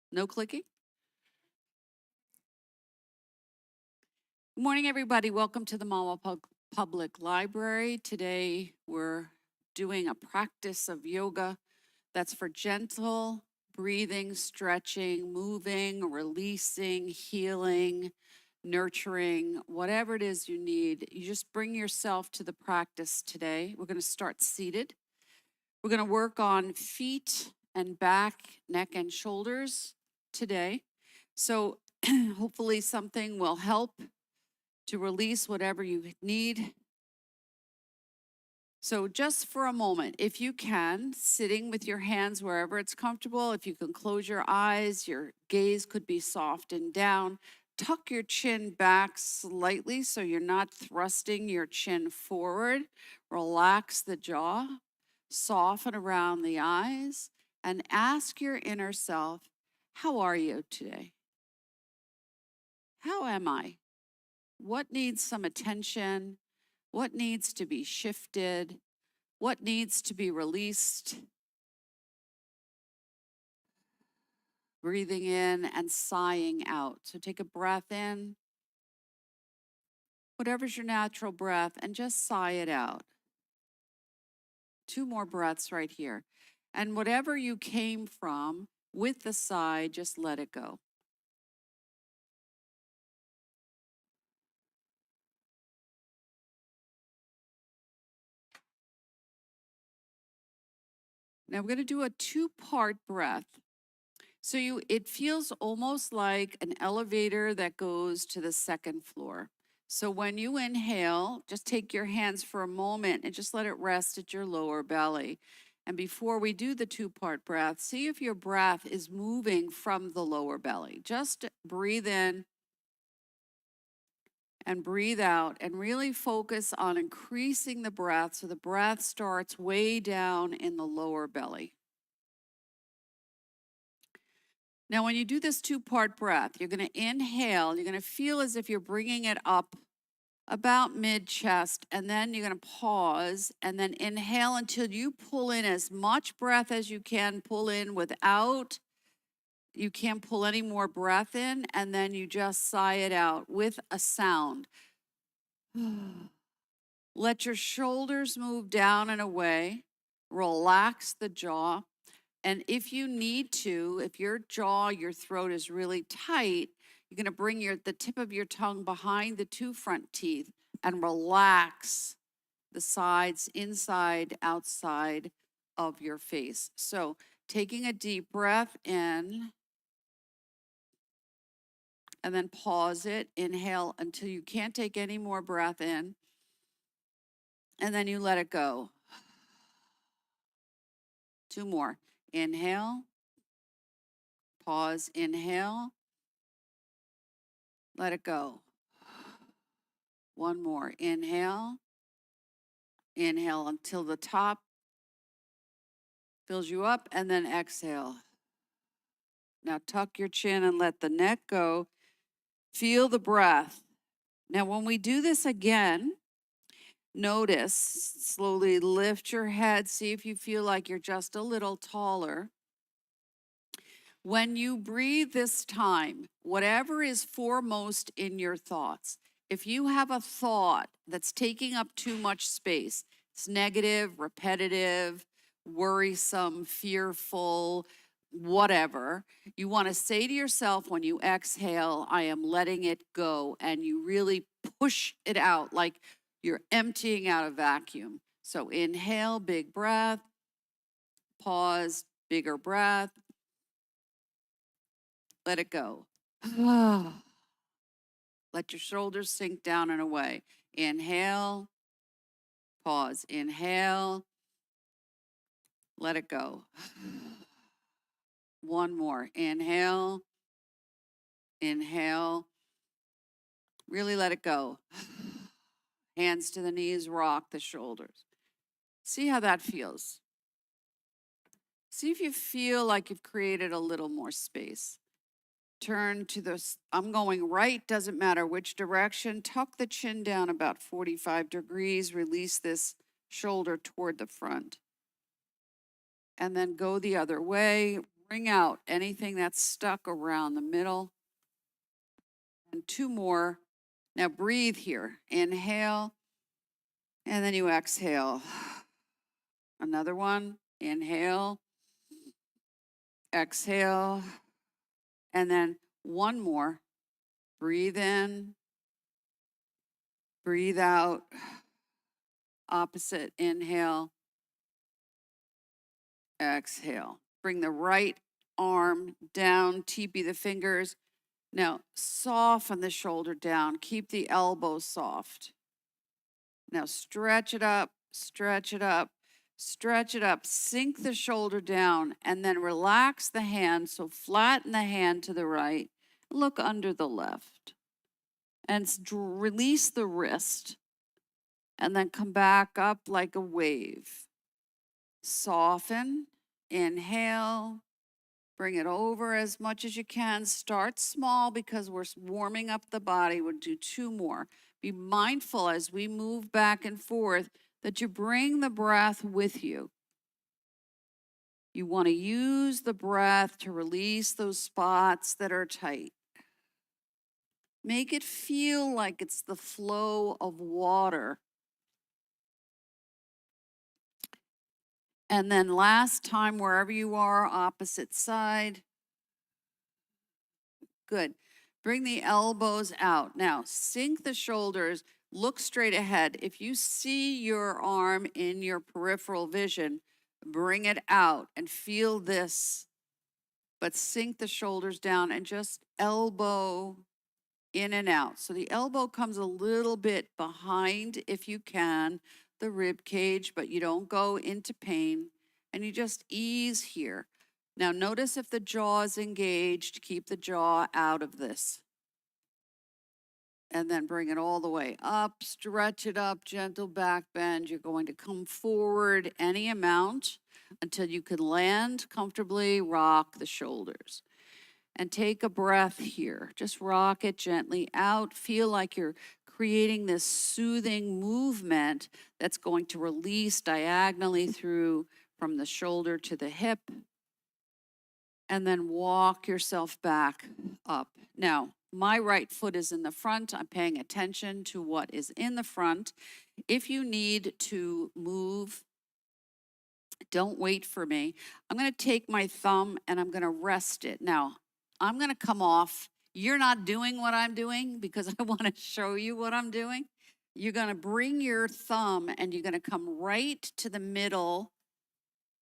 No clicking? Good morning, everybody. Welcome to the Mama Public Library. Today we're doing a practice of yoga that's for gentle breathing, stretching, moving, releasing, healing, nurturing, whatever it is you need. You just bring yourself to the practice today. We're going to start seated. We're going to work on feet and back, neck, and shoulders today. So hopefully something will help to release whatever you need. So just for a moment, if you can, sitting with your hands wherever it's comfortable, if you can close your eyes, your gaze could be soft and down. Tuck your chin back slightly so you're not thrusting your chin forward. Relax the jaw, soften around the eyes, and ask your inner self, how are you today? How am I? What needs some attention? What needs to be shifted? What needs to be released? Breathing in and sighing out. So take a breath in, whatever's your natural breath, and just sigh it out. 2 more breaths right here. And whatever you came from with the sigh, just let it go. Now we're going to do a 2-part breath. So it feels almost like an elevator that goes to the 2nd floor. So when you inhale, just take your hands for a moment and just let it rest at your lower belly. And before we do the 2-part breath, see if your breath is moving from the lower belly. Just breathe in and breathe out and really focus on increasing the breath so the breath starts way down in the lower belly. Now, when you do this 2-part breath, you're going to inhale. You're going to feel as if you're bringing it up about mid-chest, and then you're going to pause and then inhale until you pull in as much breath as you can pull in without, you can't pull any more breath in, and then you just sigh it out with a sound. Let your shoulders move down and away. Relax the jaw. And if you need to, if your jaw, your throat is really tight, you're going to bring the tip of your tongue behind the 2 front teeth and relax the sides, inside, outside of your face. So taking a deep breath in and then pause it. Inhale until you can't take any more breath in. And then you let it go. 2 more. Inhale. Pause. Inhale. Let it go. 1 more. Inhale. Inhale until the top fills you up, and then exhale. Now tuck your chin and let the neck go. Feel the breath. Now when we do this again, notice, slowly lift your head. See if you feel like you're just a little taller. When you breathe this time, whatever is foremost in your thoughts, if you have a thought that's taking up too much space, it's negative, repetitive, worrisome, fearful, whatever, you want to say to yourself when you exhale, I am letting it go. And you really push it out like you're emptying out a vacuum. So inhale, big breath, pause, bigger breath. Let it go. Let your shoulders sink down and away. Inhale, pause. Inhale, let it go. 1 more. Inhale, inhale. Really let it go. Hands to the knees, rock the shoulders. See how that feels. See if you feel like you've created a little more space. Turn to this, I'm going right, doesn't matter which direction. Tuck the chin down about 45 degrees. Release this shoulder toward the front. And then go the other way. Bring out anything that's stuck around the middle. And 2 more. Now breathe here. Inhale, and then you exhale. Another one. Inhale, exhale, and then 1 more. Breathe in, breathe out. Opposite. Inhale, exhale. Bring the right arm down, teepee the fingers. Now, soften the shoulder down. Keep the elbow soft. Now, stretch it up, stretch it up, stretch it up. Sink the shoulder down and then relax the hand. So, flatten the hand to the right. Look under the left. And release the wrist. And then come back up like a wave. Soften. Inhale. Bring it over as much as you can. Start small because we're warming up the body. We'll do 2 more. Be mindful as we move back and forth that you bring the breath with you. You want to use the breath to release those spots that are tight. Make it feel like it's the flow of water. And then last time, wherever you are, opposite side. Good. Bring the elbows out. Now, sink the shoulders. Look straight ahead. If you see your arm in your peripheral vision, bring it out and feel this. But sink the shoulders down and just elbow in and out. So the elbow comes a little bit behind, if you can, the rib cage, but you don't go into pain. And you just ease here. Now notice if the jaw is engaged, keep the jaw out of this. And then bring it all the way up, stretch it up, gentle back bend. You're going to come forward any amount until you can land comfortably, rock the shoulders. And take a breath here. Just rock it gently out. Feel like you're creating this soothing movement that's going to release diagonally through from the shoulder to the hip. And then walk yourself back up. Now, my right foot is in the front. I'm paying attention to what is in the front. If you need to move, don't wait for me. I'm going to take my thumb and I'm going to rest it. Now, I'm going to come off. You're not doing what I'm doing because I want to show you what I'm doing. You're going to bring your thumb and you're going to come right to the middle,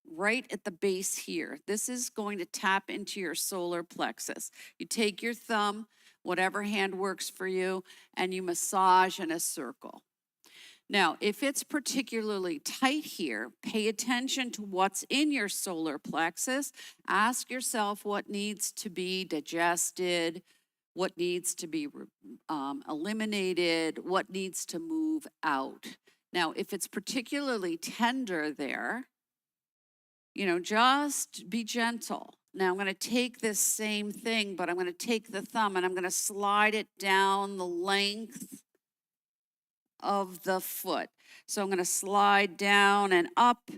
right at the base here. This is going to tap into your solar plexus. You take your thumb, whatever hand works for you, and you massage in a circle. Now, if it's particularly tight here, pay attention to what's in your solar plexus. Ask yourself what needs to be digested, what needs to be eliminated, what needs to move out. Now, if it's particularly tender there, just be gentle. Now, I'm going to take this same thing, but I'm going to take the thumb and I'm going to slide it down the length of the foot. So I'm going to slide down and up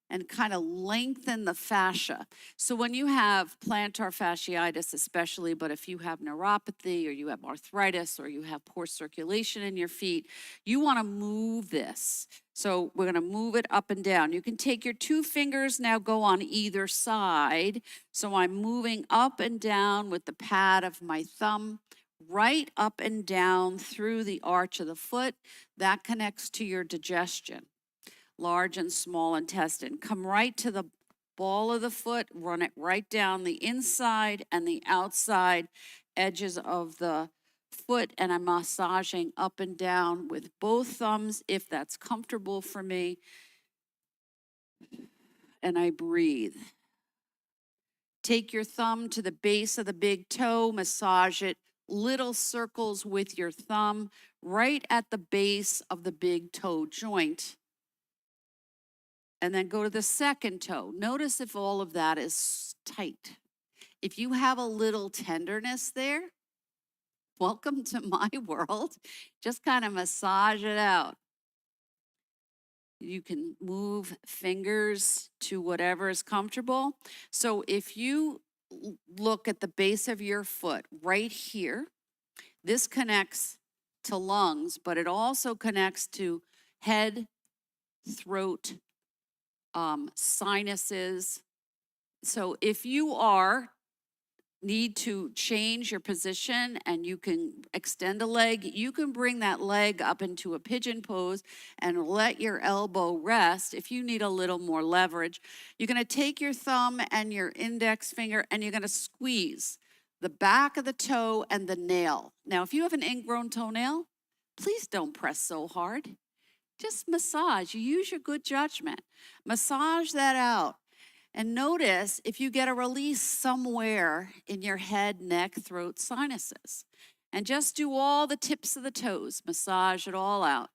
and kind of lengthen the fascia. So when you have plantar fasciitis especially, but if you have neuropathy or you have arthritis or you have poor circulation in your feet, you want to move this. So we're going to move it up and down. You can take your 2 fingers, now go on either side. So I'm moving up and down with the pad of my thumb, right up and down through the arch of the foot. That connects to your digestion, large and small intestine. Come right to the ball of the foot, run it right down the inside and the outside edges of the foot, and I'm massaging up and down with both thumbs if that's comfortable for me. And I breathe. Take your thumb to the base of the big toe, massage it, little circles with your thumb right at the base of the big toe joint. And then go to the second toe. Notice if all of that is tight. If you have a little tenderness there, welcome to my world. Just kind of massage it out. You can move fingers to whatever is comfortable. So if you look at the base of your foot right here, this connects to lungs, but it also connects to head, throat, sinuses. So if you need to change your position and you can extend a leg, you can bring that leg up into a pigeon pose and let your elbow rest. If you need a little more leverage, you're going to take your thumb and your index finger and you're going to squeeze the back of the toe and the nail. Now, if you have an ingrown toenail, please don't press so hard. Just massage. You use your good judgment. Massage that out. And notice if you get a release somewhere in your head, neck, throat, sinuses. And just do all the tips of the toes. Massage it all out.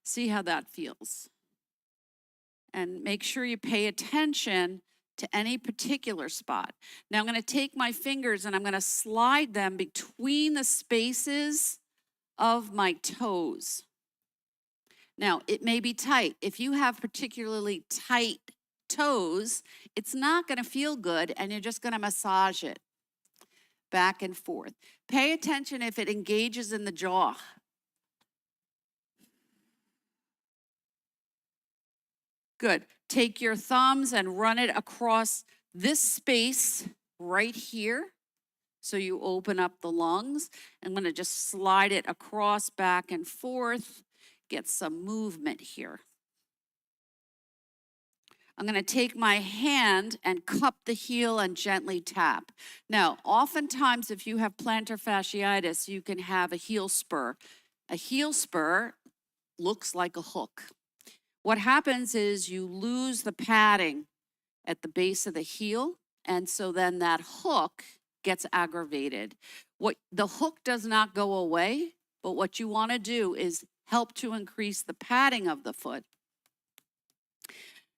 See how that feels. And make sure you pay attention to any particular spot. Now I'm going to take my fingers and I'm going to slide them between the spaces of my toes. Now, it may be tight. If you have particularly tight toes, it's not going to feel good, and you're just going to massage it back and forth. Pay attention if it engages in the jaw. Good. Take your thumbs and run it across this space right here. So you open up the lungs. I'm going to just slide it across, back and forth. Get some movement here. I'm going to take my hand and cup the heel and gently tap. Now, oftentimes if you have plantar fasciitis, you can have a heel spur. A heel spur looks like a hook. What happens is you lose the padding at the base of the heel, and so then that hook gets aggravated. The hook does not go away, but what you want to do is help to increase the padding of the foot.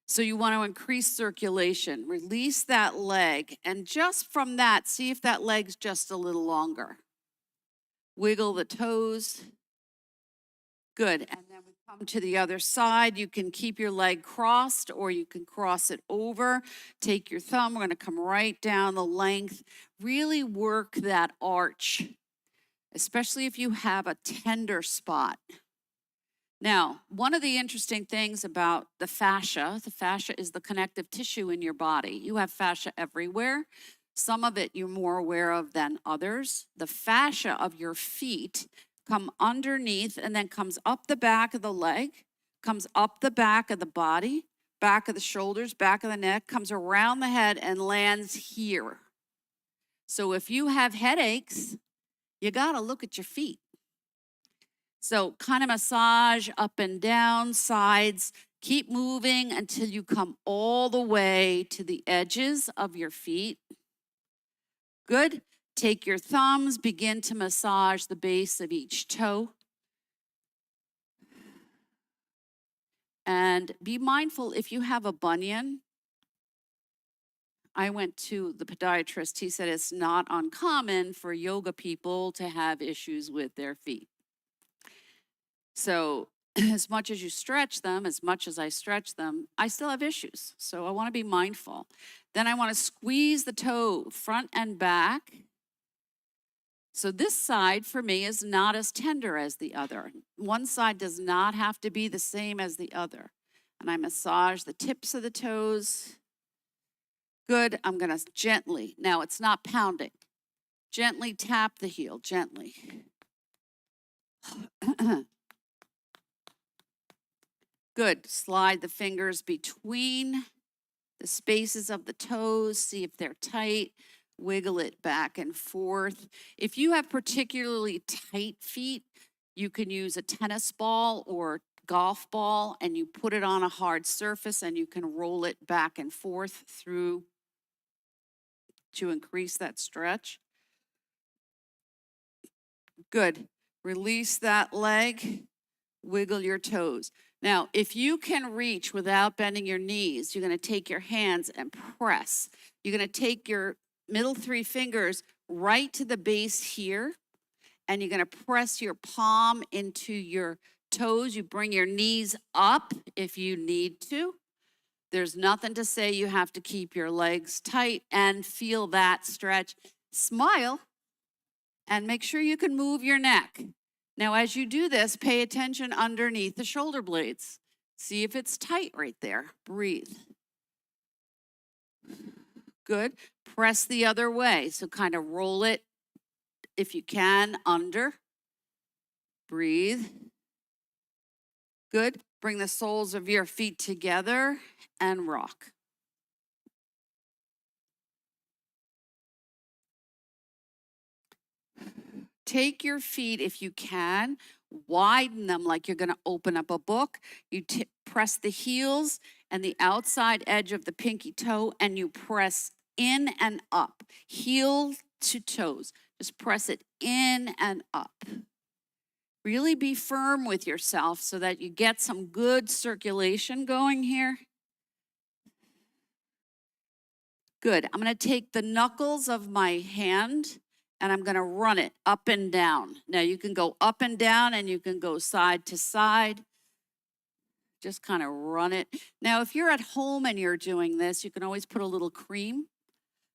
So you want to increase circulation, release that leg, and just from that, see if that leg's just a little longer. Wiggle the toes. Good. And then we come to the other side. You can keep your leg crossed or you can cross it over. Take your thumb. We're going to come right down the length. Really work that arch, especially if you have a tender spot. Now, one of the interesting things about the fascia is the connective tissue in your body. You have fascia everywhere. Some of it you're more aware of than others. The fascia of your feet come underneath and then comes up the back of the leg, comes up the back of the body, back of the shoulders, back of the neck, comes around the head and lands here. So if you have headaches, you got to look at your feet. So kind of massage up and down, sides. Keep moving until you come all the way to the edges of your feet. Good. Take your thumbs, begin to massage the base of each toe. And be mindful if you have a bunion. I went to the podiatrist. He said it's not uncommon for yoga people to have issues with their feet. So as much as you stretch them, as much as I stretch them, I still have issues. So I want to be mindful. Then I want to squeeze the toe front and back. So this side for me is not as tender as the other. One side does not have to be the same as the other. And I massage the tips of the toes. Good. I'm going to gently, now it's not pounding, gently tap the heel, gently. Good. Slide the fingers between the spaces of the toes. See if they're tight. Wiggle it back and forth. If you have particularly tight feet, you can use a tennis ball or golf ball and you put it on a hard surface and you can roll it back and forth through to increase that stretch. Good. Release that leg. Wiggle your toes. Now, if you can reach without bending your knees, you're going to take your hands and press. You're going to take your middle three fingers right to the base here, and you're going to press your palm into your toes, you bring your knees up if you need to. There's nothing to say you have to keep your legs tight, and feel that stretch. Smile and make sure you can move your neck. Now, as you do this, pay attention underneath the shoulder blades. See if it's tight right there. Breathe. Good. Press the other way. So kind of roll it if you can under. Breathe. Good. Bring the soles of your feet together and rock. Take your feet, if you can, widen them like you're going to open up a book. You press the heels and the outside edge of the pinky toe, and you press in and up, heel to toes. Just press it in and up. Really be firm with yourself so that you get some good circulation going here. Good. I'm going to take the knuckles of my hand and I'm going to run it up and down. Now you can go up and down and you can go side to side. Just kind of run it. Now, if you're at home and you're doing this, you can always put a little cream,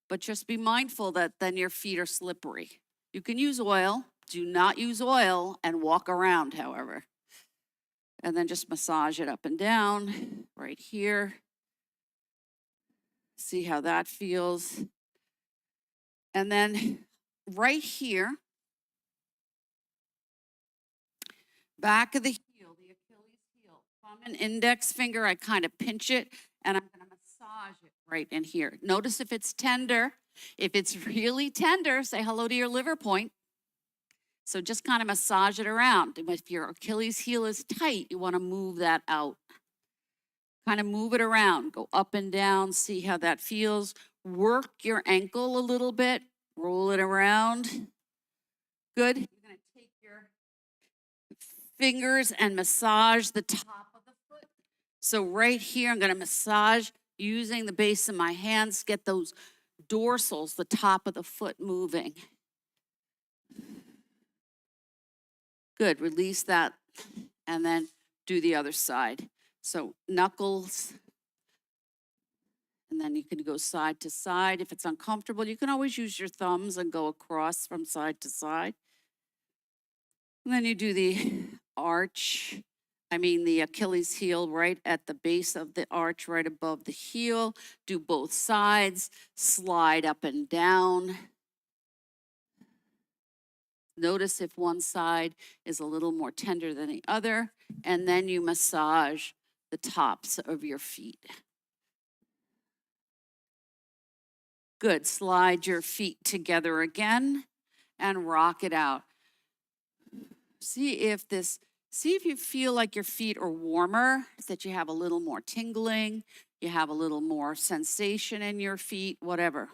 but just be mindful that then your feet are slippery. You can use oil. Do not use oil and walk around, however. And then just massage it up and down right here. See how that feels. And then right here, back of the heel, the Achilles heel, thumb and index finger, I kind of pinch it and I'm going to massage it right in here. Notice if it's tender. If it's really tender, say hello to your liver point. So just kind of massage it around. If your Achilles heel is tight, you want to move that out. Kind of move it around. Go up and down. See how that feels. Work your ankle a little bit. Roll it around. Good. You're going to take your fingers and massage the top of the foot. So right here, I'm going to massage using the base of my hands. Get those dorsals, the top of the foot moving. Good, release that, and then do the other side. So knuckles, and then you can go side to side. If it's uncomfortable, you can always use your thumbs and go across from side to side. And then you do the the Achilles heel right at the base of the arch, right above the heel. Do both sides, slide up and down. Notice if one side is a little more tender than the other, and then you massage the tops of your feet. Good. Slide your feet together again and rock it out. See if you feel like your feet are warmer, that you have a little more tingling, you have a little more sensation in your feet, whatever.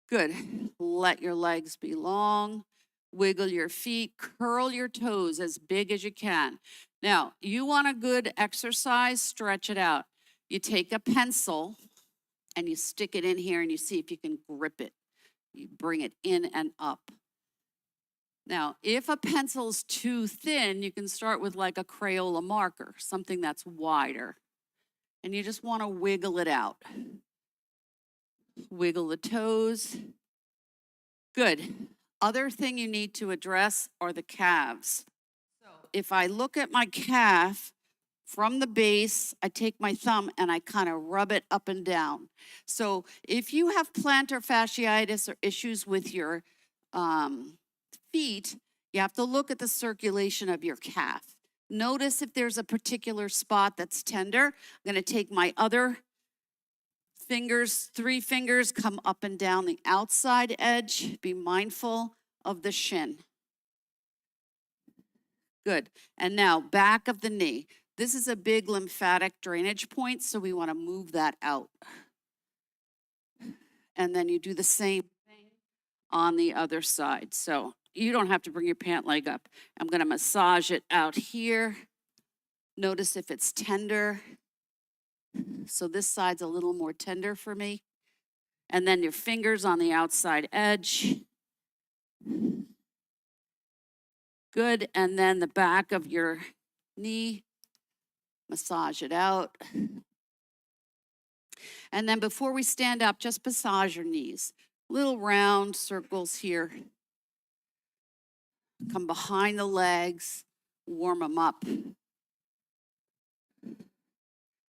Good. Let your legs be long. Wiggle your feet. Curl your toes as big as you can. Now, you want a good exercise, stretch it out. You take a pencil and you stick it in here and you see if you can grip it. You bring it in and up. Now, if a pencil's too thin, you can start with like a Crayola marker, something that's wider. And you just want to wiggle it out. Wiggle the toes. Good. Other thing you need to address are the calves. So if I look at my calf from the base, I take my thumb and I kind of rub it up and down. So if you have plantar fasciitis or issues with your feet, you have to look at the circulation of your calf. Notice if there's a particular spot that's tender. I'm going to take my other fingers, 3 fingers, come up and down the outside edge. Be mindful of the shin. Good. And now back of the knee. This is a big lymphatic drainage point, so we want to move that out. And then you do the same thing on the other side. So you don't have to bring your pant leg up. I'm going to massage it out here. Notice if it's tender. So this side's a little more tender for me. And then your fingers on the outside edge. Good, and then the back of your knee, massage it out. And then before we stand up, just massage your knees. Little round circles here. Come behind the legs, warm them up.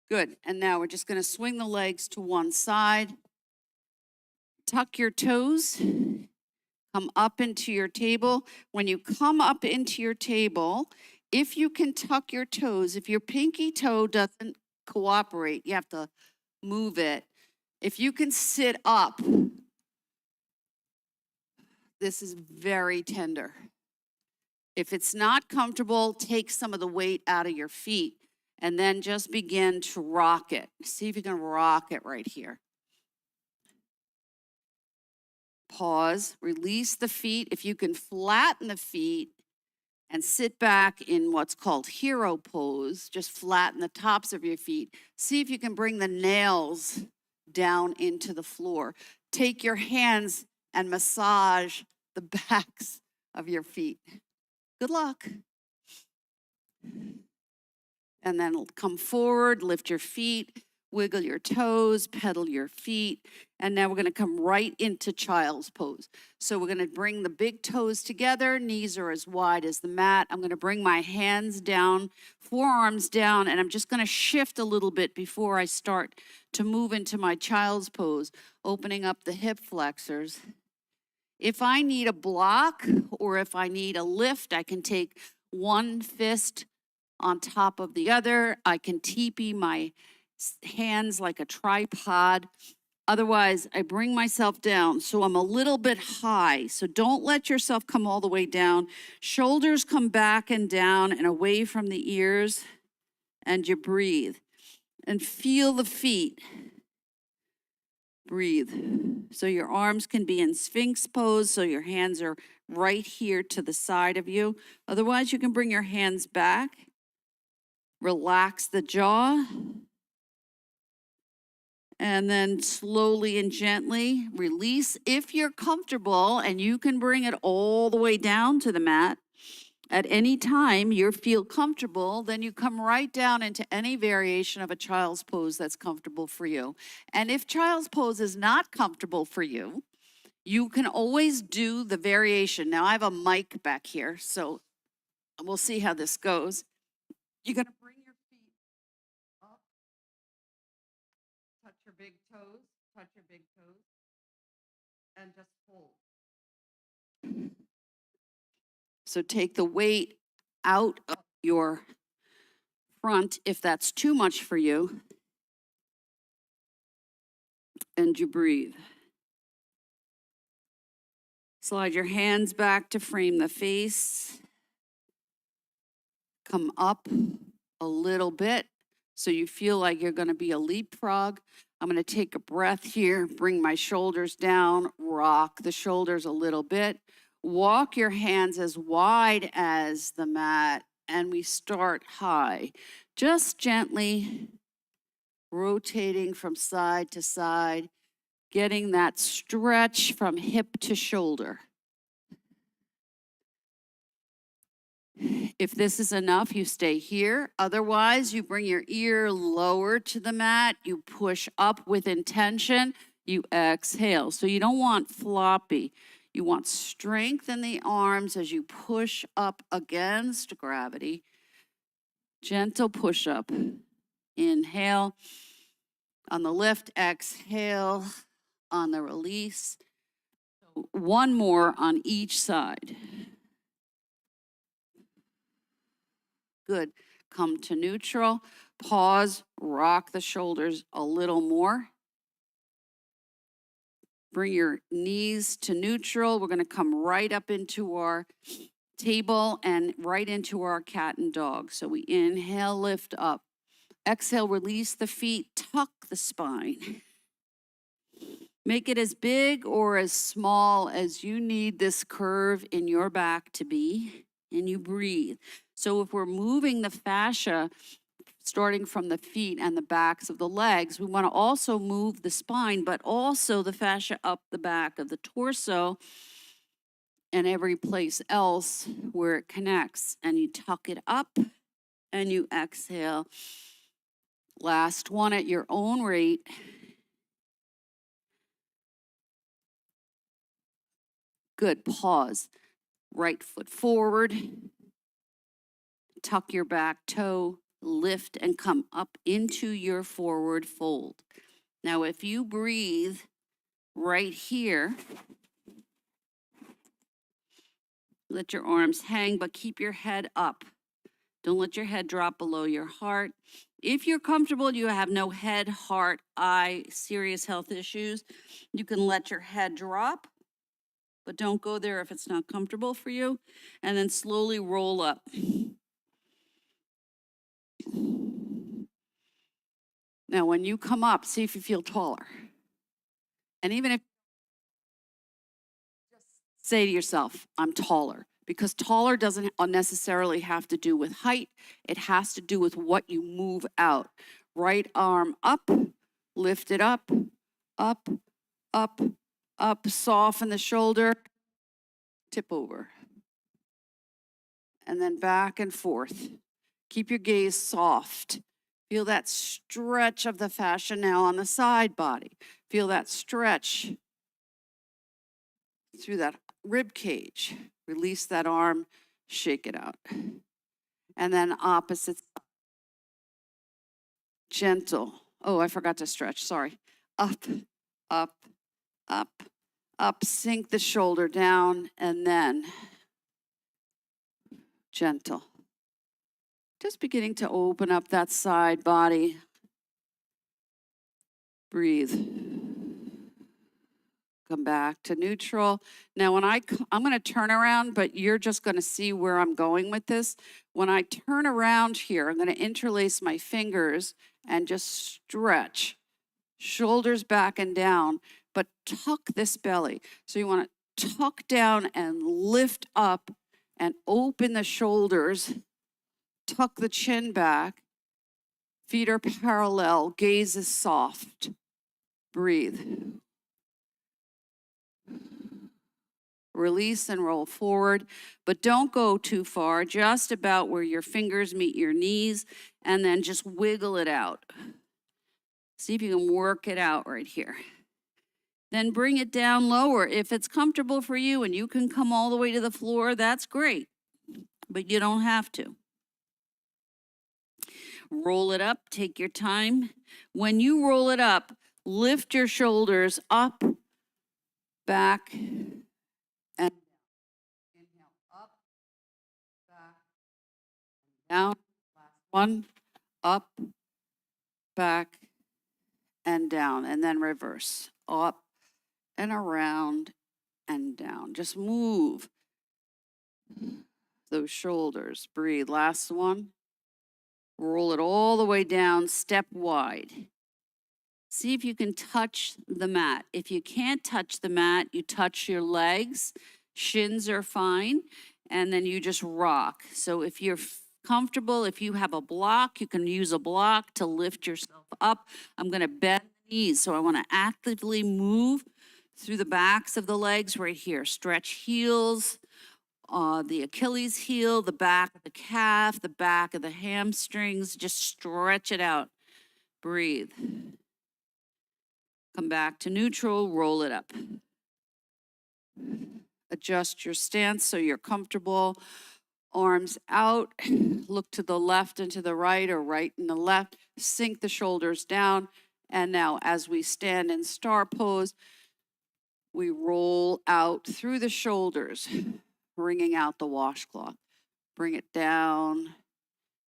Good, and now we're just gonna swing the legs to one side. Tuck your toes, come up into your table. When you come up into your table, if you can tuck your toes, if your pinky toe doesn't cooperate, you have to move it. If you can sit up, this is very tender. If it's not comfortable, take some of the weight out of your feet and then just begin to rock it. See if you can rock it right here. Pause, release the feet. If you can flatten the feet and sit back in what's called hero pose, just flatten the tops of your feet. See if you can bring the nails down into the floor. Take your hands and massage the backs of your feet. Good luck. And then come forward, lift your feet, wiggle your toes, pedal your feet. And now we're going to come right into child's pose. So we're going to bring the big toes together. Knees are as wide as the mat. I'm going to bring my hands down, forearms down, and I'm just going to shift a little bit before I start to move into my child's pose, opening up the hip flexors. If I need a block or if I need a lift, I can take one fist on top of the other. I can teepee my hands like a tripod. Otherwise, I bring myself down so I'm a little bit high. So don't let yourself come all the way down. Shoulders come back and down and away from the ears, and you breathe. And feel the feet. Breathe. So your arms can be in Sphinx pose, so your hands are right here to the side of you. Otherwise, you can bring your hands back. Relax the jaw. And then slowly and gently release. If you're comfortable and you can bring it all the way down to the mat, at any time you feel comfortable, then you come right down into any variation of a child's pose that's comfortable for you. And if child's pose is not comfortable for you, you can always do the variation. Now I have a mic back here, so we'll see how this goes. You're going to bring your feet up, touch your big toes, touch your big toes, and just hold. So take the weight out of your front if that's too much for you, and you breathe. Slide your hands back to frame the face. Come up a little bit so you feel like you're going to be a leapfrog. I'm going to take a breath here, bring my shoulders down, rock the shoulders a little bit. Walk your hands as wide as the mat, and we start high. Just gently rotating from side to side, getting that stretch from hip to shoulder. If this is enough, you stay here. Otherwise, you bring your ear lower to the mat. You push up with intention. You exhale. So you don't want floppy. You want strength in the arms as you push up against gravity. Gentle push up. Inhale. On the lift, exhale. On the release. One more on each side. Good. Come to neutral. Pause. Rock the shoulders a little more. Bring your knees to neutral. We're going to come right up into our table and right into our cat and dog. So we inhale, lift up. Exhale, release the feet, tuck the spine. Make it as big or as small as you need this curve in your back to be, and you breathe. So if we're moving the fascia, starting from the feet and the backs of the legs, we want to also move the spine, but also the fascia up the back of the torso and every place else where it connects. And you tuck it up and you exhale. Last one at your own rate. Good. Pause. Right foot forward. Tuck your back toe. Lift and come up into your forward fold. Now, if you breathe right here, let your arms hang, but keep your head up. Don't let your head drop below your heart. If you're comfortable, you have no head, heart, eye, serious health issues, you can let your head drop, but don't go there if it's not comfortable for you. And then slowly roll up. Now, when you come up, see if you feel taller. And even if just say to yourself, I'm taller, because taller doesn't necessarily have to do with height. It has to do with what you move out. Right arm up, lift it up, up, up, up, soften the shoulder, tip over. And then back and forth. Keep your gaze soft. Feel that stretch of the fascia now on the side body. Feel that stretch through that rib cage. Release that arm, shake it out. And then opposite. Gentle. Oh, I forgot to stretch, sorry. Up, up, up, up. Sink the shoulder down and then gentle. Just beginning to open up that side body. Breathe. Come back to neutral. Now, when I'm going to turn around, but you're just going to see where I'm going with this. When I turn around here, I'm going to interlace my fingers and just stretch. Shoulders back and down, but tuck this belly. So you want to tuck down and lift up and open the shoulders. Tuck the chin back. Feet are parallel. Gaze is soft. Breathe. Release and roll forward, but don't go too far, just about where your fingers meet your knees, and then just wiggle it out. See if you can work it out right here. Then bring it down lower. If it's comfortable for you and you can come all the way to the floor, that's great, but you don't have to. Roll it up, take your time. When you roll it up, lift your shoulders up, back, and inhale up, back, down. Last one, up, back, and down, and then reverse. Up and around and down. Just move those shoulders. Breathe. Last one. Roll it all the way down, step wide. See if you can touch the mat. If you can't touch the mat, you touch your legs. Shins are fine. And then you just rock. So if you're comfortable, if you have a block, you can use a block to lift yourself up. I'm going to bend the knees. So I want to actively move through the backs of the legs right here. Stretch heels. The Achilles heel, the back of the calf, the back of the hamstrings. Just stretch it out. Breathe. Come back to neutral, roll it up. Adjust your stance so you're comfortable. Arms out, look to the left and to the right or right and the left. Sink the shoulders down. And now as we stand in star pose, we roll out through the shoulders, wringing out the washcloth. Bring it down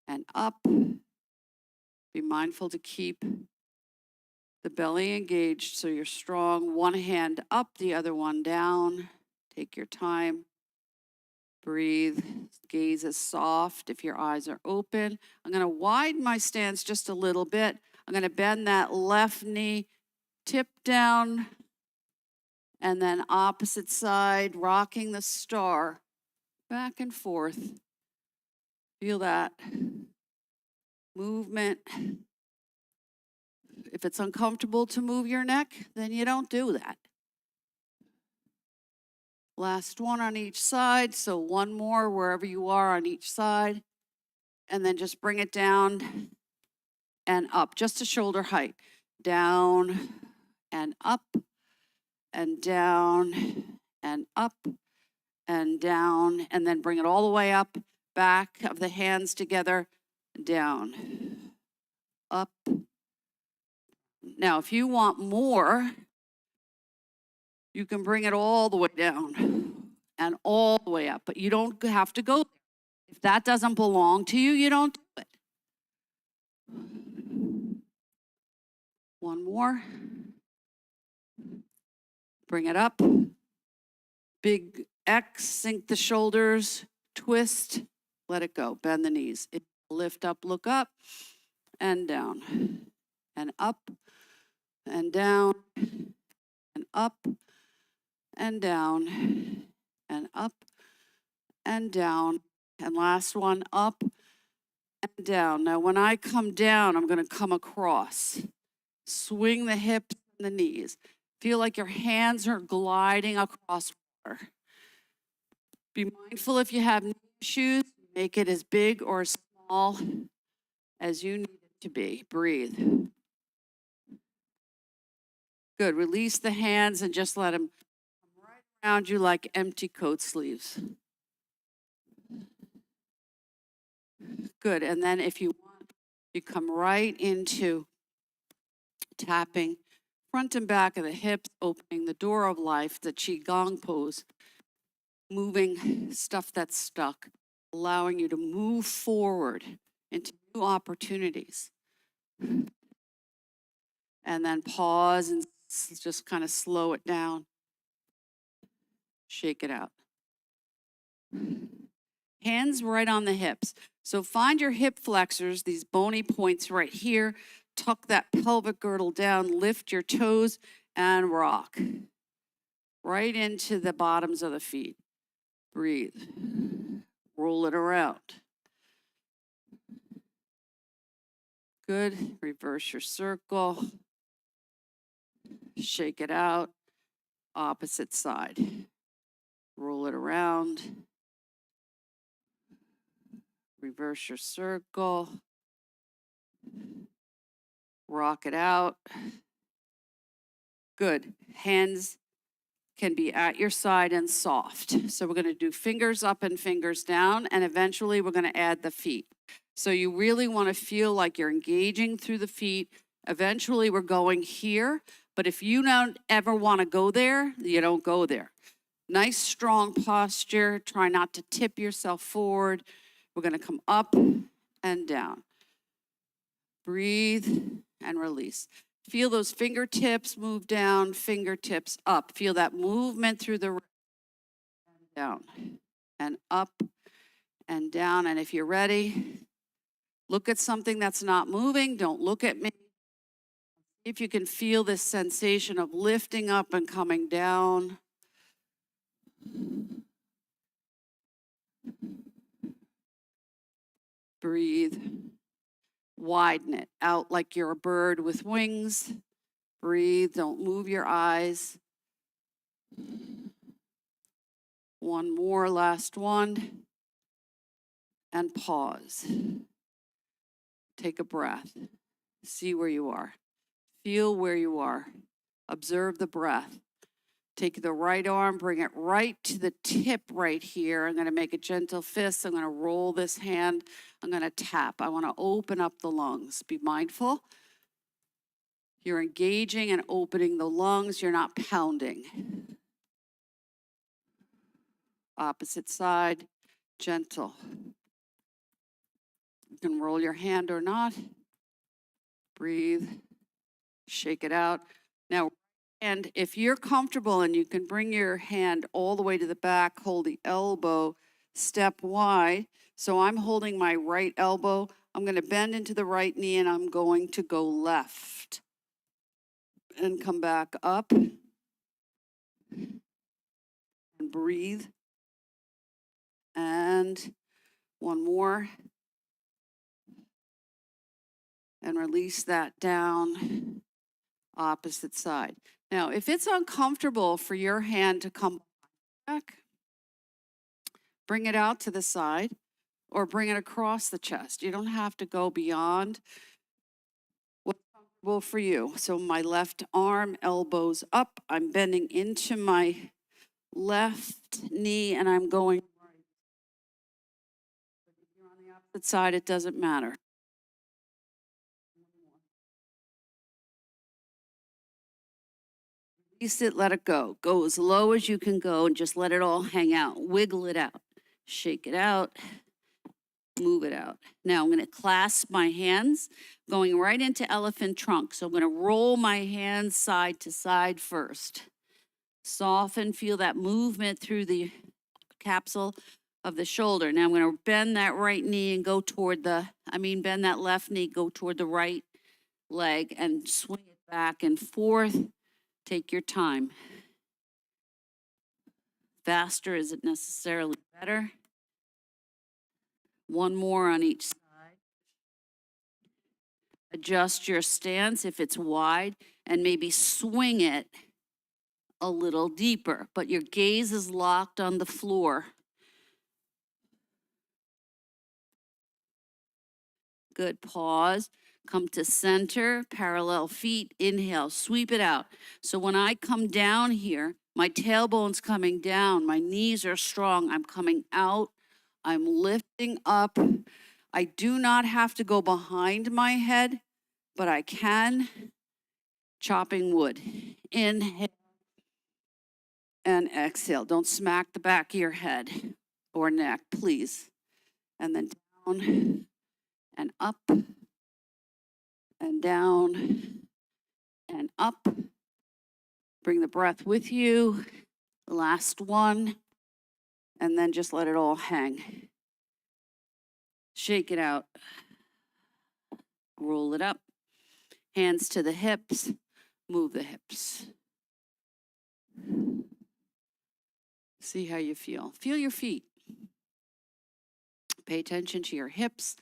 and up. Be mindful to keep the belly engaged so you're strong. One hand up, the other one down. Take your time. Breathe. Gaze is soft if your eyes are open. I'm going to widen my stance just a little bit. I'm going to bend that left knee, tip down, and then opposite side, rocking the star back and forth. Feel that movement. If it's uncomfortable to move your neck, then you don't do that. Last one on each side. So one more wherever you are on each side. And then just bring it down and up, just to shoulder height. Down and up and down and up and down. And then bring it all the way up, back of the hands together, down, up. Now, if you want more, you can bring it all the way down and all the way up, but you don't have to go there. If that doesn't belong to you, you don't do it. One more. Bring it up. Big X, sink the shoulders, twist, let it go, bend the knees. Lift up, look up, and down, and up, and down, and up, and down, and up, and down. And last one, up and down. Now, when I come down, I'm going to come across. Swing the hips and the knees. Feel like your hands are gliding across water. Be mindful if you have knee issues, make it as big or as small as you need it to be. Breathe. Good. Release the hands and just let them come right around you like empty coat sleeves. Good. And then if you want, you come right into tapping front and back of the hips, opening the door of life, the Qigong pose, moving stuff that's stuck, allowing you to move forward into new opportunities. And then pause and just kind of slow it down. Shake it out. Hands right on the hips. So find your hip flexors, these bony points right here. Tuck that pelvic girdle down, lift your toes, and rock. Right into the bottoms of the feet. Breathe. Roll it around. Good. Reverse your circle. Shake it out. Opposite side. Roll it around. Reverse your circle. Rock it out. Good. Hands can be at your side and soft. So we're going to do fingers up and fingers down, and eventually we're going to add the feet. So you really want to feel like you're engaging through the feet. Eventually we're going here, but if you don't ever want to go there, you don't go there. Nice, strong posture. Try not to tip yourself forward. We're going to come up and down. Breathe and release. Feel those fingertips move down, fingertips up. Feel that movement through the down and up and down. And if you're ready, look at something that's not moving. Don't look at me. If you can feel this sensation of lifting up and coming down. Breathe. Widen it out like you're a bird with wings. Breathe. Don't move your eyes. One more, last one. And pause. Take a breath. See where you are. Feel where you are. Observe the breath. Take the right arm, bring it right to the tip right here. I'm going to make a gentle fist. I'm going to roll this hand. I'm going to tap. I want to open up the lungs. Be mindful. You're engaging and opening the lungs. You're not pounding. Opposite side, gentle. You can roll your hand or not. Breathe. Shake it out. Now, and if you're comfortable and you can bring your hand all the way to the back, hold the elbow, step wide. So I'm holding my right elbow. I'm going to bend into the right knee and I'm going to go left. And come back up. And breathe. And one more. And release that down. Opposite side. Now, if it's uncomfortable for your hand to come, back. Bring it out to the side or bring it across the chest. You don't have to go beyond what's comfortable for you. So my left arm, elbows up. I'm bending into my left knee and I'm going right. If you're on the opposite side, it doesn't matter. Release it, let it go. Go as low as you can go and just let it all hang out. Wiggle it out. Shake it out. Move it out. Now I'm going to clasp my hands, going right into elephant trunk. So I'm going to roll my hands side to side first. Soften, feel that movement through the capsule of the shoulder. Now I'm going to bend that right knee and go toward bend that left knee, go toward the right leg and swing it back and forth. Take your time. Faster isn't necessarily better. One more on each side. Adjust your stance if it's wide and maybe swing it a little deeper, but your gaze is locked on the floor. Good, pause, come to center, parallel feet, inhale, sweep it out. So when I come down here, my tailbone's coming down, my knees are strong, I'm coming out, I'm lifting up. I do not have to go behind my head, but I can. Chopping wood. Inhale and exhale. Don't smack the back of your head or neck, please. And then down and up and down and up. Bring the breath with you. Last one. And then just let it all hang. Shake it out. Roll it up. Hands to the hips. Move the hips. See how you feel. Feel your feet. Pay attention to your hips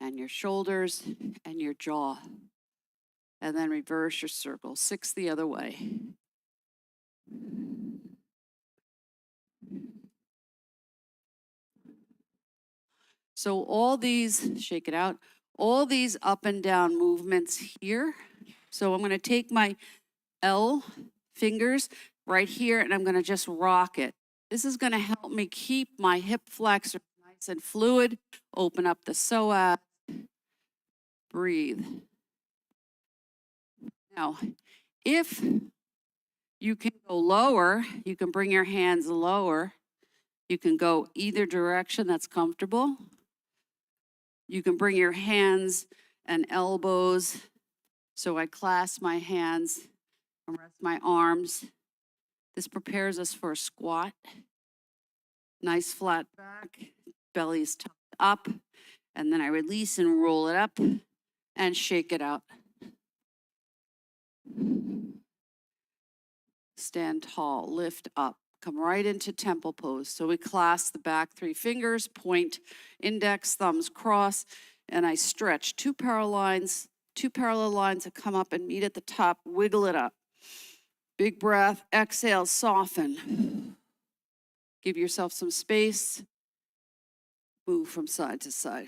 and your shoulders and your jaw. And then reverse your circle. 6 the other way. So all these, shake it out, all these up and down movements here. So I'm going to take my L fingers right here and I'm going to just rock it. This is going to help me keep my hip flexors nice and fluid. Open up the psoas. Breathe. Now, if you can go lower, you can bring your hands lower. You can go either direction that's comfortable. You can bring your hands and elbows. So I clasp my hands and rest my arms. This prepares us for a squat. Nice flat back, belly's tucked up. And then I release and roll it up and shake it out. Stand tall, lift up. Come right into temple pose. So we clasp the back 3 fingers, point, index, thumbs cross, and I stretch 2 parallel lines that come up and meet at the top. Wiggle it up. Big breath, exhale, soften. Give yourself some space. Move from side to side.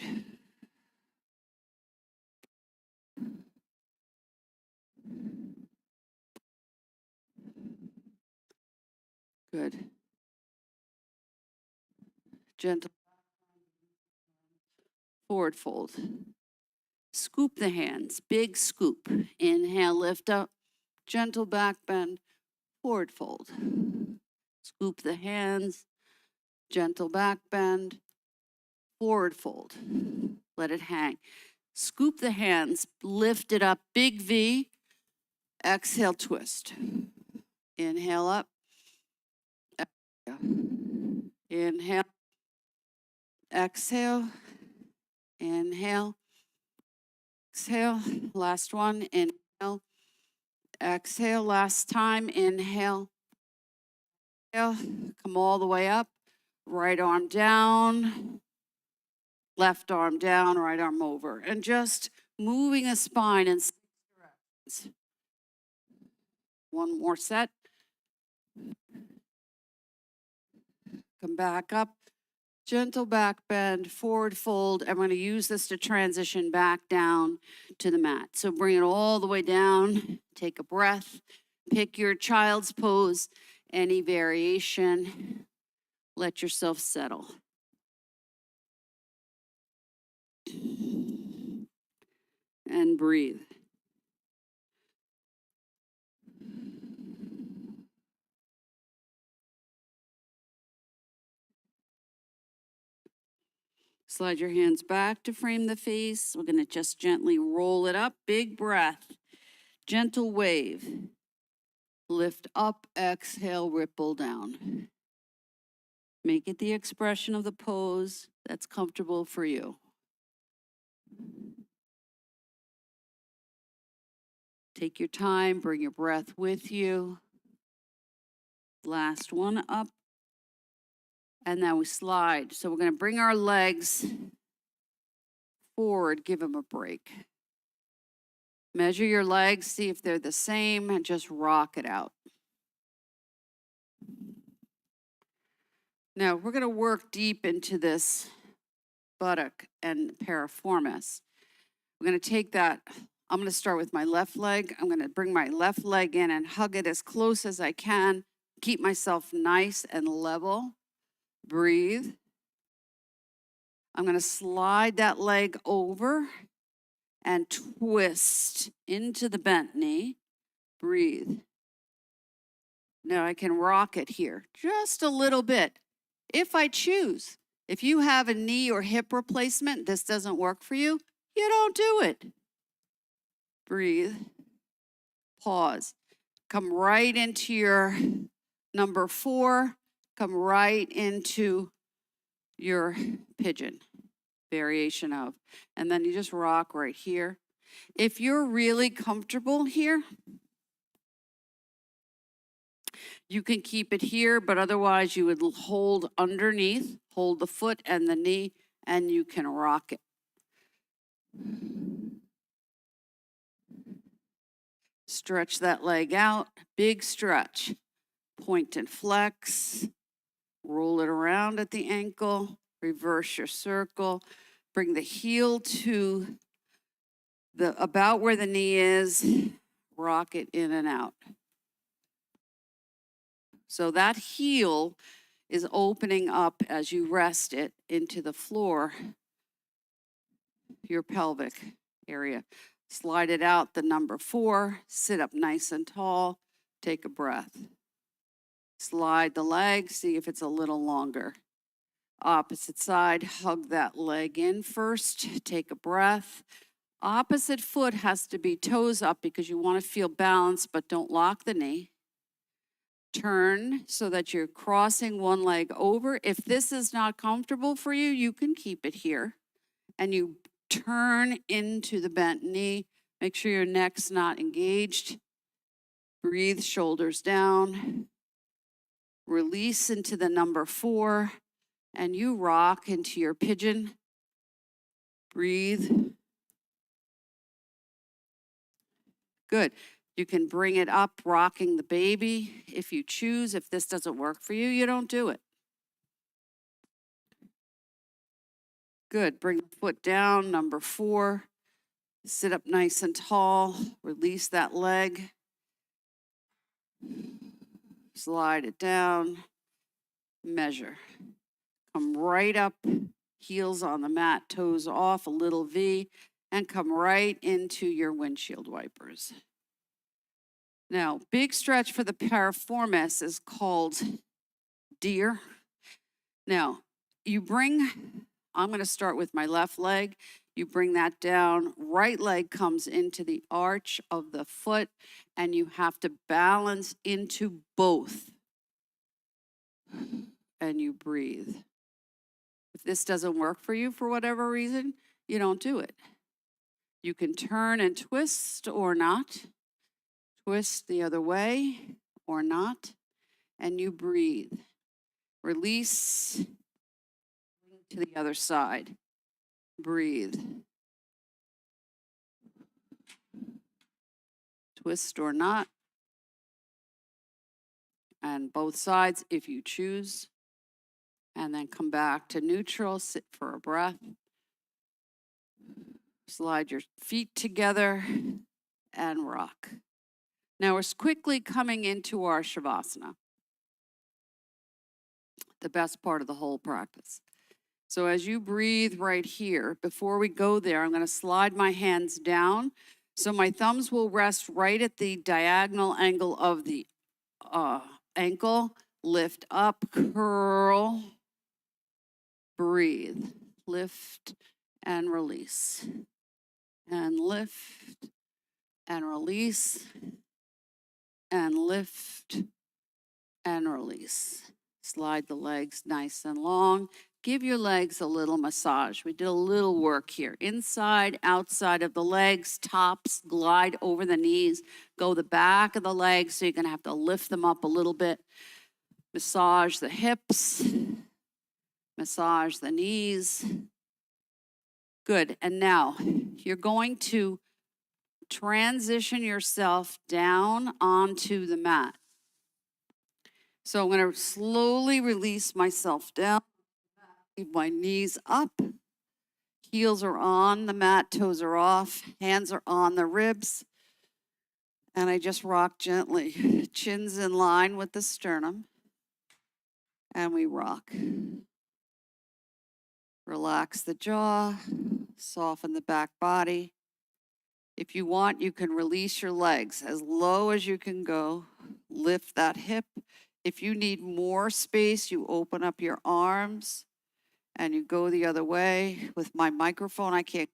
Good. Gentle forward fold. Scoop the hands, big scoop. Inhale, lift up. Gentle back bend, forward fold. Scoop the hands, gentle back bend, forward fold. Let it hang. Scoop the hands, lift it up, big V. Exhale, twist. Inhale up. Inhale. Exhale. Inhale. Exhale. Last one. Inhale. Exhale. Last time. Inhale. Exhale. Come all the way up. Right arm down. Left arm down. Right arm over. And just moving the spine in 6 directions. One more set. Come back up. Gentle back bend, forward fold. I'm going to use this to transition back down to the mat. So bring it all the way down. Take a breath. Pick your child's pose, any variation. Let yourself settle. And breathe. Slide your hands back to frame the face. We're going to just gently roll it up. Big breath. Gentle wave. Lift up, exhale, ripple down. Make it the expression of the pose that's comfortable for you. Take your time, bring your breath with you. Last one up. And now we slide. So we're going to bring our legs forward, give them a break. Measure your legs, see if they're the same, and just rock it out. Now we're going to work deep into this buttock and piriformis. We're going to take that. I'm going to start with my left leg. I'm going to bring my left leg in and hug it as close as I can. Keep myself nice and level. Breathe. I'm going to slide that leg over and twist into the bent knee. Breathe. Now I can rock it here just a little bit if I choose. If you have a knee or hip replacement, this doesn't work for you, you don't do it. Breathe. Pause. Come right into your number 4. Come right into your pigeon variation of. And then you just rock right here. If you're really comfortable here, you can keep it here, but otherwise you would hold underneath, hold the foot and the knee, and you can rock it. Stretch that leg out, big stretch. Point and flex, roll it around at the ankle, reverse your circle, bring the heel to about where the knee is, rock it in and out. So that heel is opening up as you rest it into the floor, your pelvic area. Slide it out, the number 4, sit up nice and tall, take a breath. Slide the leg, see if it's a little longer. Opposite side, hug that leg in first, take a breath. Opposite foot has to be toes up because you want to feel balance, but don't lock the knee. Turn so that you're crossing one leg over. If this is not comfortable for you, you can keep it here. And you turn into the bent knee. Make sure your neck's not engaged. Breathe, shoulders down. Release into the number 4. And you rock into your pigeon. Breathe. Good. You can bring it up, rocking the baby if you choose. If this doesn't work for you, you don't do it. Good. Bring the foot down, number 4. Sit up nice and tall. Release that leg. Slide it down. Measure. Come right up, heels on the mat, toes off, a little V, and come right into your windshield wipers. Now, big stretch for the piriformis is called deer. Now, I'm going to start with my left leg. You bring that down. Right leg comes into the arch of the foot, and you have to balance into both. And you breathe. If this doesn't work for you for whatever reason, you don't do it. You can turn and twist or not. Twist the other way or not. And you breathe. Release to the other side. Breathe. Twist or not. And both sides if you choose. And then come back to neutral, sit for a breath. Slide your feet together and rock. Now we're quickly coming into our Shavasana, the best part of the whole practice. So as you breathe right here, before we go there, I'm going to slide my hands down. So my thumbs will rest right at the diagonal angle of the ankle. Lift up, curl, breathe, lift and release. And lift and release and lift and release. Slide the legs nice and long. Give your legs a little massage. We did a little work here. Inside, outside of the legs, tops, glide over the knees. Go the back of the legs, so you're going to have to lift them up a little bit. Massage the hips. Massage the knees. Good. And now you're going to transition yourself down onto the mat. So I'm going to slowly release myself down. Leave my knees up. Heels are on the mat, toes are off, hands are on the ribs. And I just rock gently. Chin's in line with the sternum. And we rock. Relax the jaw, soften the back body. If you want, you can release your legs as low as you can go. Lift that hip. If you need more space, you open up your arms and you go the other way. With my microphone, I can't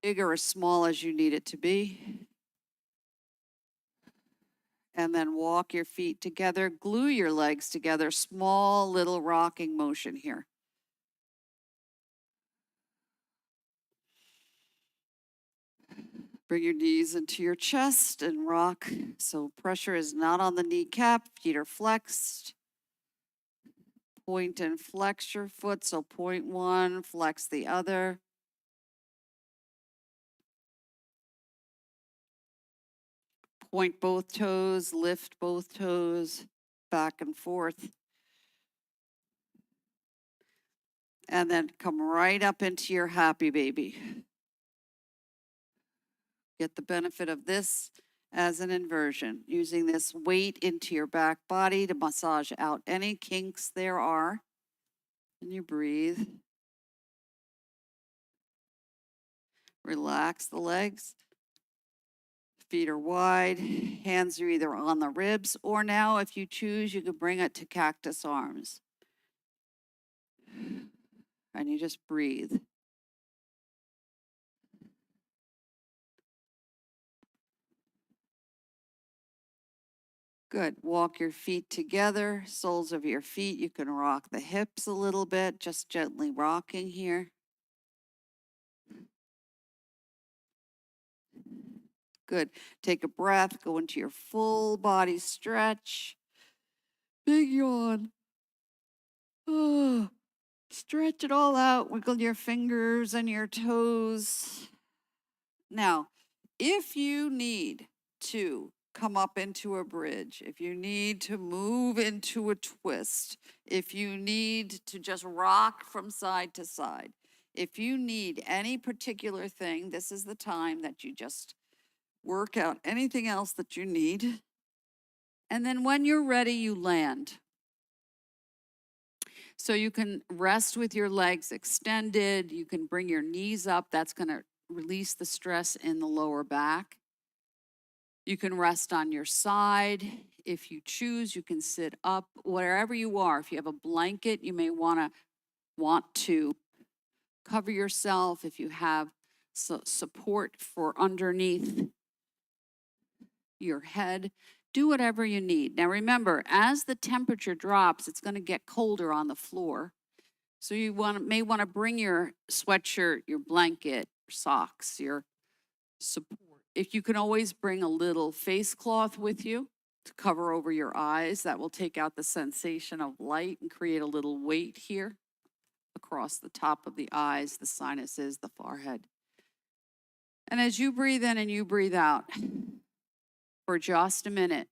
big or as small as you need it to be. And then walk your feet together, glue your legs together, small little rocking motion here. Bring your knees into your chest and rock. So pressure is not on the kneecap, feet are flexed. Point and flex your foot, so point one, flex the other. Point both toes, lift both toes, back and forth. And then come right up into your happy baby. Get the benefit of this as an inversion, using this weight into your back body to massage out any kinks there are. And you breathe. Relax the legs. Feet are wide, hands are either on the ribs, or now if you choose, you could bring it to cactus arms. And you just breathe. Good. Walk your feet together, soles of your feet. You can rock the hips a little bit, just gently rocking here. Good. Take a breath, go into your full body stretch. Big yawn. Oh, stretch it all out. Wiggle your fingers and your toes. Now, if you need to come up into a bridge, if you need to move into a twist, if you need to just rock from side to side, if you need any particular thing, this is the time that you just work out anything else that you need. And then when you're ready, you land. So you can rest with your legs extended. You can bring your knees up. That's going to release the stress in the lower back. You can rest on your side. If you choose, you can sit up wherever you are. If you have a blanket, you may want to cover yourself. If you have support for underneath your head, do whatever you need. Now remember, as the temperature drops, it's going to get colder on the floor. So you may want to bring your sweatshirt, your blanket, your socks, your support. If you can always bring a little face cloth with you to cover over your eyes, that will take out the sensation of light and create a little weight here across the top of the eyes, the sinuses, the forehead. And as you breathe in and you breathe out for just a minute,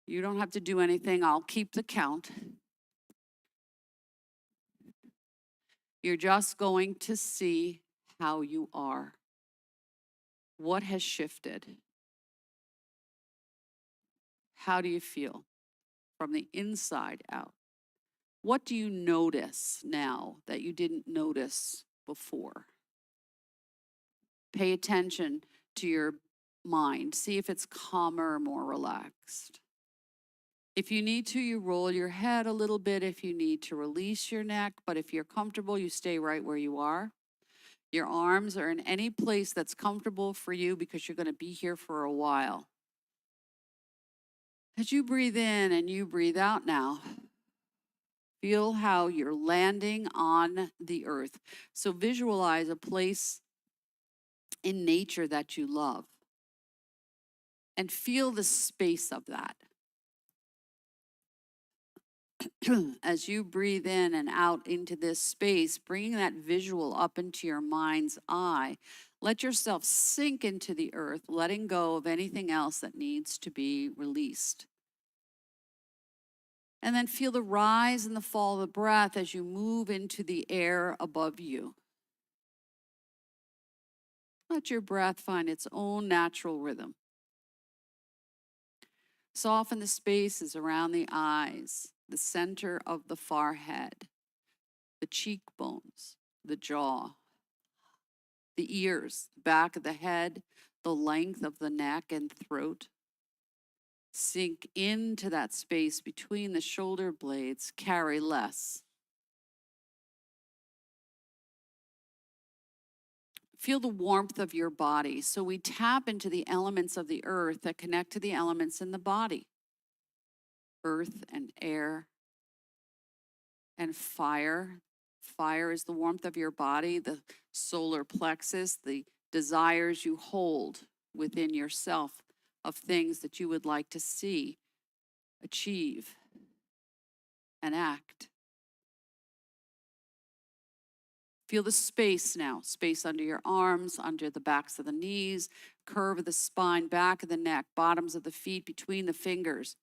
you don't have to do anything. I'll keep the count. You're just going to see how you are. What has shifted? How do you feel from the inside out? What do you notice now that you didn't notice before? Pay attention to your mind. See if it's calmer or more relaxed. If you need to, you roll your head a little bit if you need to release your neck, but if you're comfortable, you stay right where you are. Your arms are in any place that's comfortable for you because you're going to be here for a while. As you breathe in and you breathe out now, feel how you're landing on the earth. So visualize a place in nature that you love and feel the space of that. As you breathe in and out into this space, bringing that visual up into your mind's eye, let yourself sink into the earth, letting go of anything else that needs to be released. And then feel the rise and the fall of the breath as you move into the air above you. Let your breath find its own natural rhythm. Soften the spaces around the eyes, the center of the forehead, the cheekbones, the jaw, the ears, the back of the head, the length of the neck and throat. Sink into that space between the shoulder blades, carry less. Feel the warmth of your body. So we tap into the elements of the earth that connect to the elements in the body. Earth and air and fire. Fire is the warmth of your body, the solar plexus, the desires you hold within yourself of things that you would like to see, achieve, and act. Feel the space now, space under your arms, under the backs of the knees, curve of the spine, back of the neck, bottoms of the feet, between the fingers,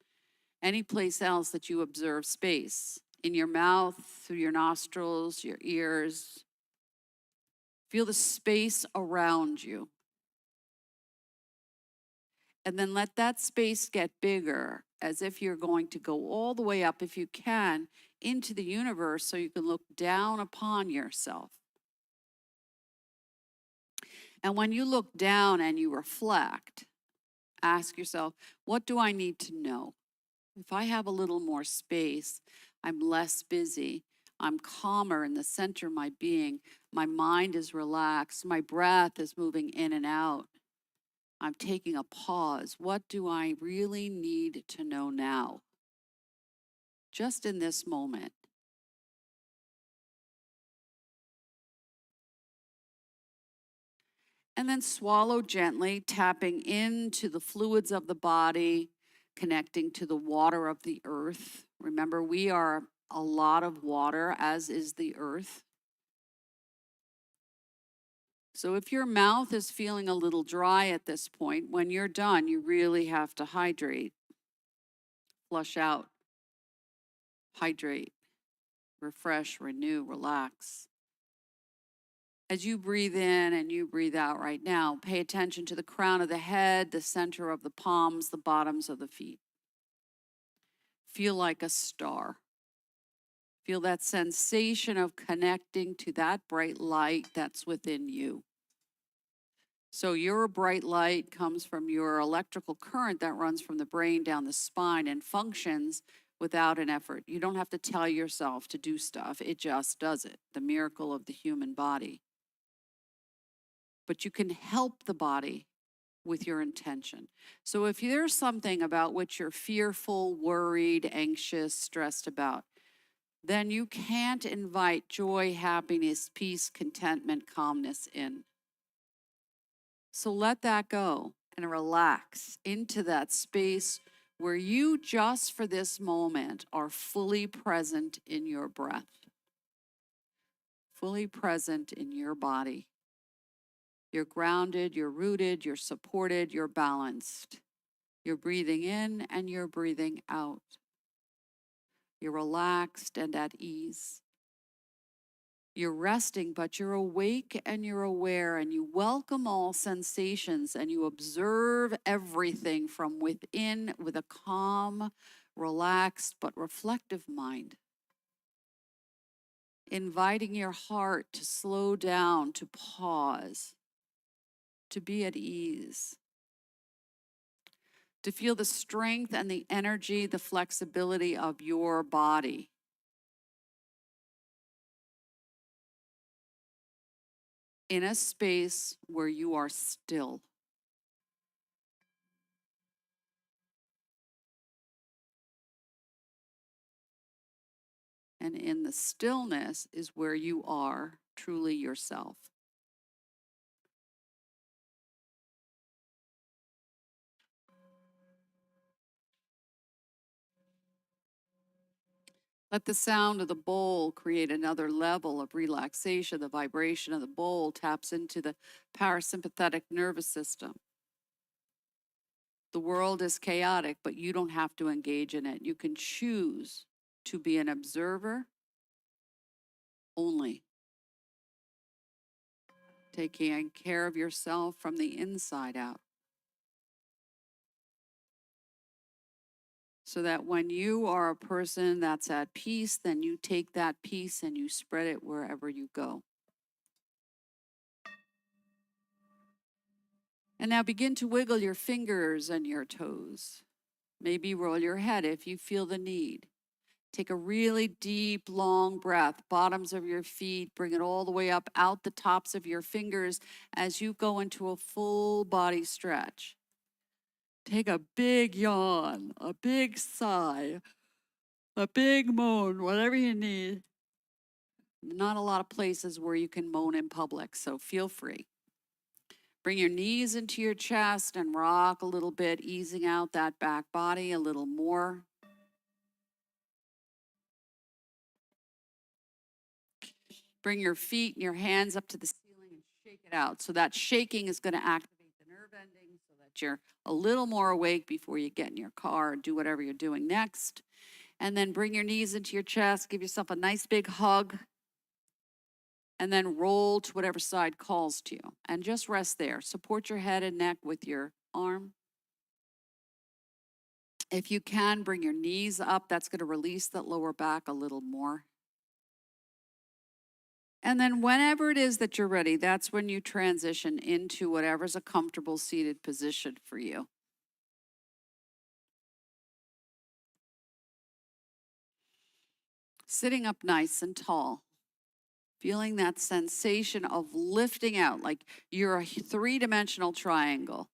any place else that you observe space. In your mouth, through your nostrils, your ears. Feel the space around you. And then let that space get bigger, as if you're going to go all the way up, if you can, into the universe so you can look down upon yourself. And when you look down and you reflect, ask yourself, what do I need to know? If I have a little more space, I'm less busy, I'm calmer in the center of my being, my mind is relaxed, my breath is moving in and out, I'm taking a pause. What do I really need to know now? Just in this moment. And then swallow gently, tapping into the fluids of the body, connecting to the water of the earth. Remember, we are a lot of water, as is the earth. So if your mouth is feeling a little dry at this point, when you're done, you really have to hydrate. Flush out, hydrate, refresh, renew, relax. As you breathe in and you breathe out right now, pay attention to the crown of the head, the center of the palms, the bottoms of the feet. Feel like a star. Feel that sensation of connecting to that bright light that's within you. So your bright light comes from your electrical current that runs from the brain down the spine and functions without an effort. You don't have to tell yourself to do stuff. It just does it. The miracle of the human body. But you can help the body with your intention. So if there's something about which you're fearful, worried, anxious, stressed about, then you can't invite joy, happiness, peace, contentment, calmness in. So let that go and relax into that space where you just for this moment are fully present in your breath, fully present in your body. You're grounded, you're rooted, you're supported, you're balanced. You're breathing in and you're breathing out. You're relaxed and at ease. You're resting, but you're awake and you're aware, and you welcome all sensations, and you observe everything from within with a calm, relaxed, but reflective mind. Inviting your heart to slow down, to pause, to be at ease, to feel the strength and the energy, the flexibility of your body. In a space where you are still. And in the stillness is where you are truly yourself. Let the sound of the bowl create another level of relaxation. The vibration of the bowl taps into the parasympathetic nervous system. The world is chaotic, but you don't have to engage in it. You can choose to be an observer only, taking care of yourself from the inside out. So that when you are a person that's at peace, then you take that peace and you spread it wherever you go. And now begin to wiggle your fingers and your toes. Maybe roll your head if you feel the need. Take a really deep, long breath, bottoms of your feet, bring it all the way up out the tops of your fingers as you go into a full body stretch. Take a big yawn, a big sigh, a big moan, whatever you need. Not a lot of places where you can moan in public, so feel free. Bring your knees into your chest and rock a little bit, easing out that back body a little more. Bring your feet and your hands up to the ceiling and shake it out. So that shaking is going to activate the nerve endings so that you're a little more awake before you get in your car and do whatever you're doing next. And then bring your knees into your chest, give yourself a nice big hug, and then roll to whatever side calls to you. And just rest there. Support your head and neck with your arm. If you can, bring your knees up. That's going to release that lower back a little more. And then whenever it is that you're ready, that's when you transition into whatever's a comfortable seated position for you. Sitting up nice and tall. Feeling that sensation of lifting out like you're a three-dimensional triangle.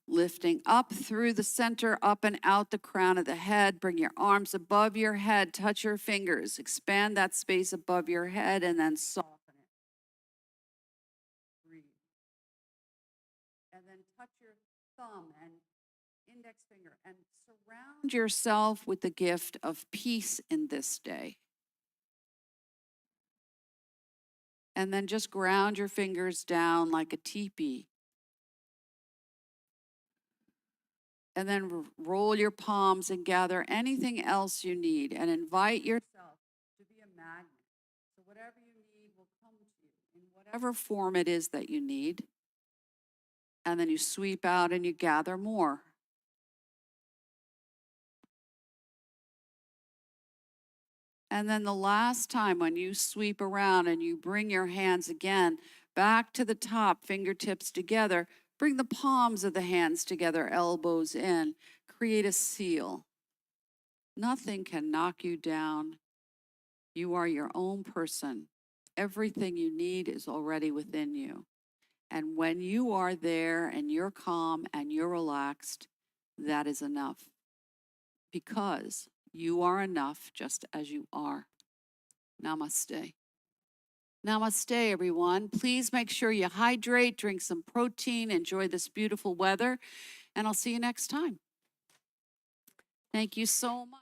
Lifting up through the center, up and out the crown of the head. Bring your arms above your head, touch your fingers, expand that space above your head, and then soften it. Breathe. And then touch your thumb and index finger and surround yourself with the gift of peace in this day. And then just ground your fingers down like a teepee. And then roll your palms and gather anything else you need and invite yourself to be a magnet. So whatever you need will come to you in whatever form it is that you need. And then you sweep out and you gather more. And then the last time when you sweep around and you bring your hands again back to the top, fingertips together, bring the palms of the hands together, elbows in, create a seal. Nothing can knock you down. You are your own person. Everything you need is already within you. And when you are there and you're calm and you're relaxed, that is enough. Because you are enough just as you are. Namaste. Namaste, everyone. Please make sure you hydrate, drink some protein, enjoy this beautiful weather, and I'll see you next time. Thank you so much.